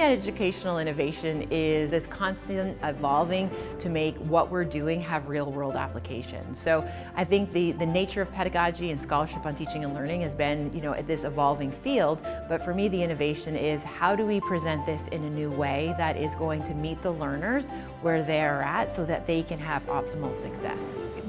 that educational innovation is this constant evolving to make what we're doing have real-world applications. So I think the nature of pedagogy and scholarship on teaching and learning has been, this evolving field, but for me the innovation is how do we present this in a new way that is going to meet the learners where they're at so that they can have optimal success.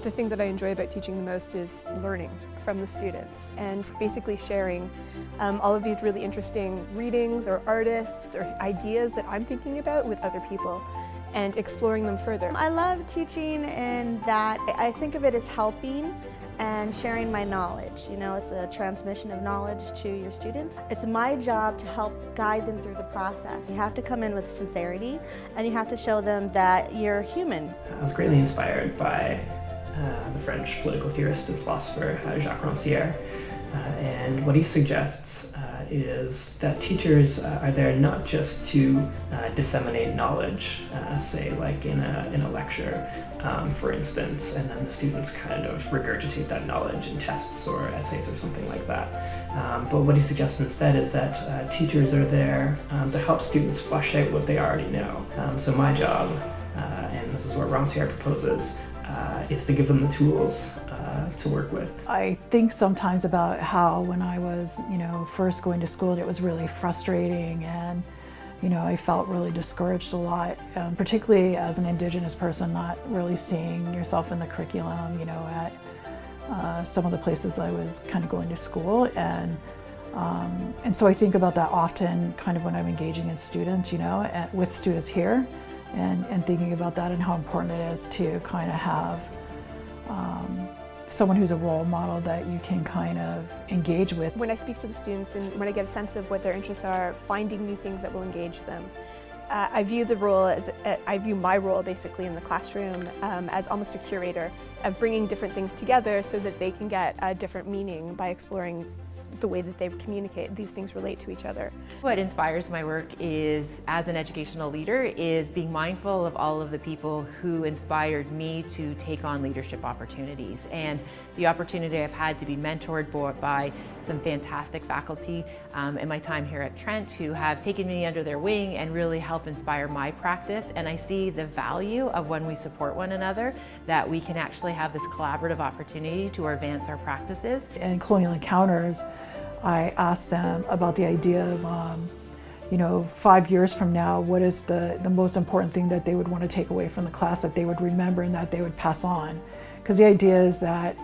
The thing that I enjoy about teaching the most is learning from the students and basically sharing all of these really interesting readings or artists or ideas that I'm thinking about with other people and exploring them further. I love teaching in that I think of it as helping and sharing my knowledge. It's a transmission of knowledge to your students. It's my job to help guide them through the process. You have to come in with sincerity and you have to show them that you're human. I was greatly inspired by the French political theorist and philosopher Jacques Rancière, and what he suggests is that teachers are there not just to disseminate knowledge, say like in a lecture, for instance, and then the students kind of regurgitate that knowledge in tests or essays or something like that. But what he suggests instead is that teachers are there to help students flesh out what they already know. So my job, and this is what Rancière proposes, is to give them the tools to work with. I think sometimes about how when I was, first going to school, it was really frustrating and, I felt really discouraged a lot, particularly as an Indigenous person, not really seeing yourself in the curriculum, at some of the places I was kind of going to school. And so I think about that often kind of when I'm engaging in students, with students here. And thinking about that and how important it is to kind of have someone who's a role model that you can kind of engage with. When I speak to the students and when I get a sense of what their interests are, finding new things that will engage them, I view my role basically in the classroom as almost a curator of bringing different things together so that they can get a different meaning by exploring the way that they communicate, these things relate to each other. What inspires my work is, as an educational leader, is being mindful of all of the people who inspired me to take on leadership opportunities. And the opportunity I've had to be mentored by some fantastic faculty in my time here at Trent who have taken me under their wing and really help inspire my practice. And I see the value of when we support one another, that we can actually have this collaborative opportunity to advance our practices. In Colonial Encounters, I asked them about the idea of, 5 years from now, what is the most important thing that they would want to take away from the class that they would remember and that they would pass on. Because the idea is that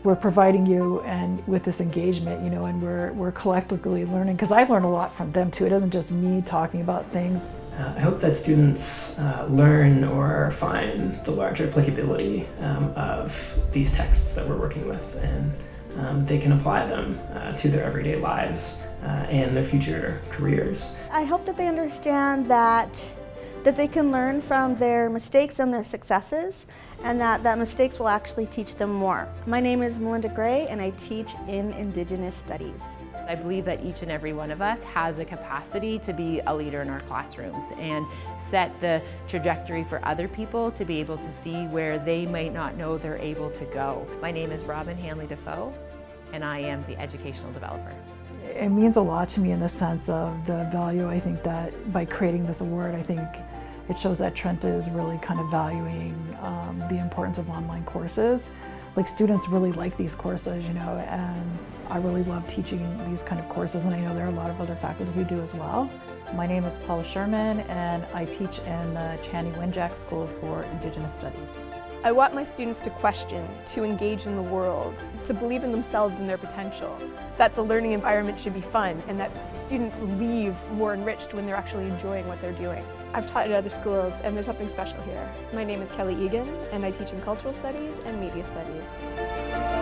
we're providing you and with this engagement, and we're collectively learning. Because I learn a lot from them too. It isn't just me talking about things. I hope that students learn or find the larger applicability of these texts that we're working with, and they can apply them to their everyday lives and their future careers. I hope that they understand that they can learn from their mistakes and their successes, and that mistakes will actually teach them more. My name is Melinda Gray and I teach in Indigenous Studies. I believe that each and every one of us has a capacity to be a leader in our classrooms and set the trajectory for other people to be able to see where they might not know they're able to go. My name is Robin Hanley Defoe, and I am the educational developer. It means a lot to me in the sense of the value. I think that by creating this award, I think it shows that Trent is really kind of valuing the importance of online courses. Like, students really like these courses, and I really love teaching these kind of courses, and I know there are a lot of other faculty who do as well. My name is Paula Sherman, and I teach in the Channy Winjack School for Indigenous Studies. I want my students to question, to engage in the world, to believe in themselves and their potential, that the learning environment should be fun, and that students leave more enriched when they're actually enjoying what they're doing. I've taught at other schools, and there's something special here. My name is Kelly Egan, and I teach in cultural studies and media studies.